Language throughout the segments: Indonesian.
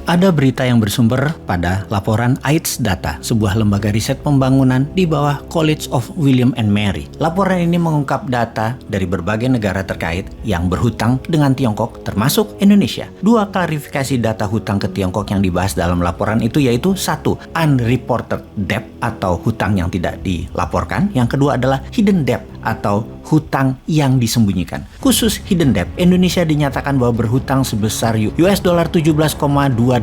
Ada berita yang bersumber pada laporan AIDS Data, sebuah lembaga riset pembangunan di bawah College of William and Mary. Laporan ini mengungkap data dari berbagai negara terkait yang berhutang dengan Tiongkok, termasuk Indonesia. Dua klarifikasi data hutang ke Tiongkok yang dibahas dalam laporan itu yaitu: satu, unreported debt atau hutang yang tidak dilaporkan. Yang kedua adalah hidden debt atau hutang yang disembunyikan. Khusus hidden debt, Indonesia dinyatakan bahwa berhutang sebesar US dollar 17,28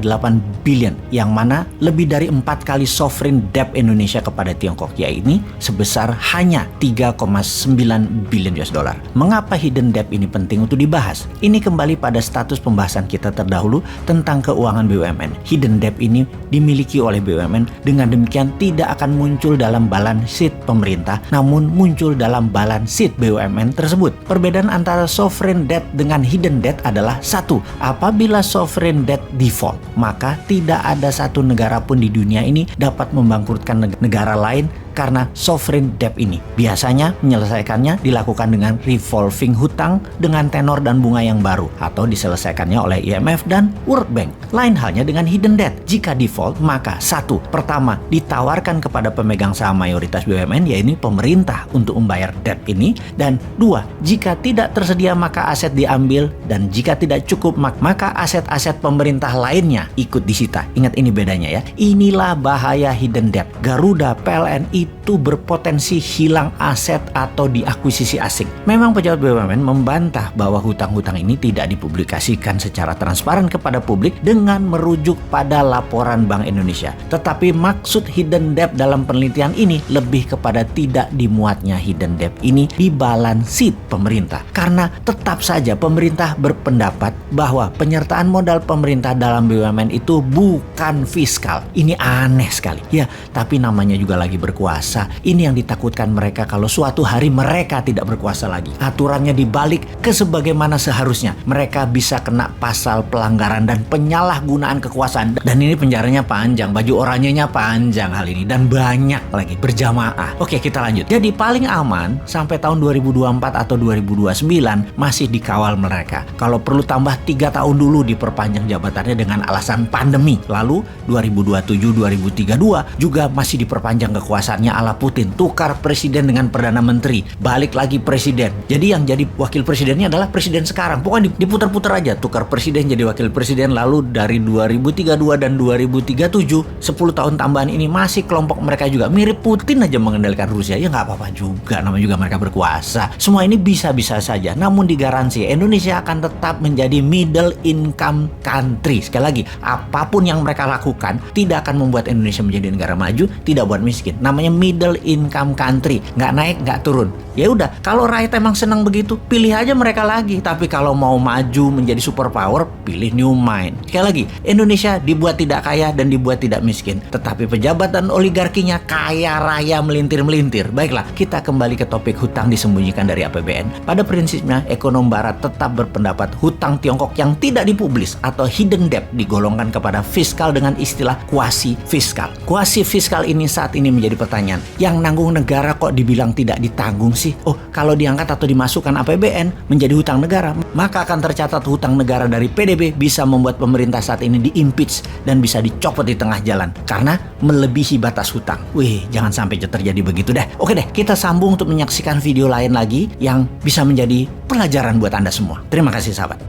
billion, yang mana lebih dari 4 kali sovereign debt Indonesia kepada Tiongkok, yaitu sebesar hanya 3,9 billion US dollar. Mengapa hidden debt ini penting untuk dibahas? Ini kembali pada status pembahasan kita terdahulu tentang keuangan BUMN. Hidden debt ini dimiliki oleh BUMN, dengan demikian tidak akan muncul dalam balance sheet pemerintah, namun muncul dalam balance sheet BUMN tersebut. Perbedaan antara sovereign debt dengan hidden debt adalah: satu, apabila sovereign debt default, maka tidak ada satu negara pun di dunia ini dapat membangkrutkan negara lain karena sovereign debt ini. Biasanya menyelesaikannya dilakukan dengan revolving hutang dengan tenor dan bunga yang baru, atau diselesaikannya oleh IMF dan World Bank. Lain halnya dengan hidden debt. Jika default, maka satu, pertama, ditawarkan kepada pemegang saham mayoritas BUMN, yaitu pemerintah, untuk membayar debt ini, dan dua, jika tidak tersedia maka aset diambil, dan jika tidak cukup maka aset-aset pemerintah lainnya ikut disita. Ingat, ini bedanya ya. Inilah bahaya hidden debt. Garuda, PLN itu berpotensi hilang aset atau diakuisisi asing. Memang pejabat BUMN membantah bahwa hutang-hutang ini tidak dipublikasikan secara transparan kepada publik dengan merujuk pada laporan Bank Indonesia. Tetapi maksud hidden debt dalam penelitian ini lebih kepada tidak dimuatnya hidden debt ini di balance sheet pemerintah. Karena tetap saja pemerintah berpendapat bahwa penyertaan modal pemerintah dalam BUMN itu bukan fiskal. Ini aneh sekali. Ya, tapi namanya juga lagi berkuasa. Ini yang ditakutkan mereka kalau suatu hari mereka tidak berkuasa lagi. Aturannya dibalik ke sebagaimana seharusnya. Mereka bisa kena pasal pelanggaran dan penyalahgunaan kekuasaan. Dan ini penjaranya panjang, baju oranyenya panjang hal ini, dan banyak lagi berjamaah. Oke, kita lanjut. Jadi paling aman sampai tahun 2024 atau 2029 masih dikawal mereka. Kalau perlu tambah 3 tahun dulu diperpanjang jabatannya dengan alasan pandemi. Lalu 2027-2032 juga masih diperpanjang kekuasaannya ala Putin, tukar presiden dengan perdana menteri, balik lagi presiden. Jadi yang jadi wakil presidennya adalah presiden sekarang. Pokoknya diputar-putar aja, tukar presiden jadi wakil presiden. Lalu dari 2032 dan 2037, 10 tahun tambahan ini masih kelompok mereka juga mirip Putin aja mengendalikan Rusia. Ya nggak apa-apa juga, namanya juga mereka berkuasa. Semua ini bisa-bisa saja, namun digaransi Indonesia akan tetap menjadi middle income country. Sekali lagi, apapun yang mereka lakukan tidak akan membuat Indonesia menjadi negara maju, tidak buat miskin. Namanya middle income country, nggak naik nggak turun. Ya udah, kalau rakyat emang senang begitu, pilih aja mereka lagi. Tapi kalau mau maju menjadi superpower, pilih New Mind. Sekali lagi, Indonesia dibuat tidak kaya dan dibuat tidak miskin, tetapi pejabat dan oligarkinya kaya raya melintir-melintir. Baiklah, kita kembali ke topik hutang disembunyikan dari APBN. Pada prinsipnya, ekonom barat tetap berpendapat hutang Tiongkok yang tidak dipublis atau hidden debt digolongkan kepada fiskal dengan istilah kuasi fiskal. Kuasi fiskal ini saat ini menjadi pertanyaan. Yang nanggung negara kok dibilang tidak ditanggung sih? Oh, kalau diangkat atau dimasukkan APBN menjadi hutang negara, maka akan tercatat hutang negara dari PDB bisa membuat pemerintah saat ini di-impeach dan bisa dicopot di tengah jalan karena melebihi batas hutang. Wih, jangan sampai terjadi begitu deh. Oke deh, kita sambung untuk menyaksikan video lain lagi yang bisa menjadi pelajaran buat Anda semua. Terima kasih sahabat.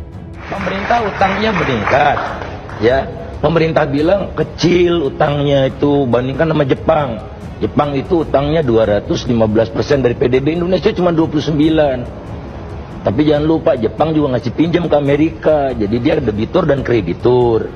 Pemerintah utangnya meningkat, ya. Pemerintah bilang kecil utangnya itu bandingkan sama Jepang. Jepang itu utangnya 215% dari PDB, Indonesia cuma 29%. Tapi jangan lupa Jepang juga ngasih pinjam ke Amerika, jadi dia debitur dan kreditur.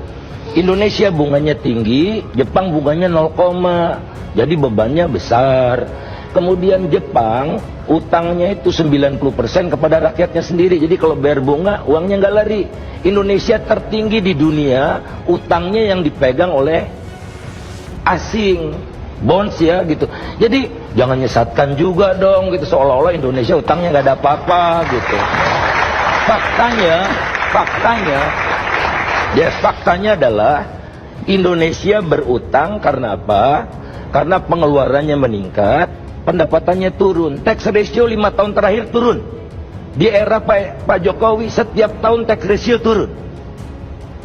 Indonesia bunganya tinggi, Jepang bunganya 0, jadi bebannya besar. Kemudian Jepang utangnya itu 90% kepada rakyatnya sendiri, jadi kalau bayar bunga uangnya nggak lari. Indonesia tertinggi di dunia, utangnya yang dipegang oleh asing, bonds ya gitu. Jadi jangan nyesatkan juga dong gitu, seolah-olah Indonesia utangnya nggak ada apa-apa gitu. Faktanya adalah Indonesia berutang karena apa? Karena pengeluarannya meningkat, pendapatannya turun. Tax ratio 5 tahun terakhir turun. Di era Pak Jokowi setiap tahun tax ratio turun.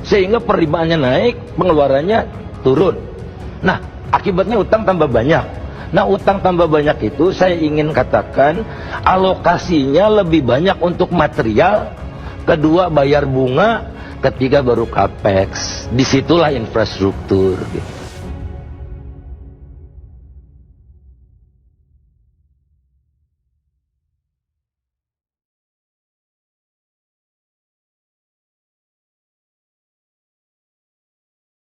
sehingga penerimaannya naik, pengeluarannya turun. Nah, akibatnya utang tambah banyak. Nah, utang tambah banyak itu saya ingin katakan alokasinya lebih banyak untuk material, kedua bayar bunga, ketiga baru capex. Disitulah infrastruktur.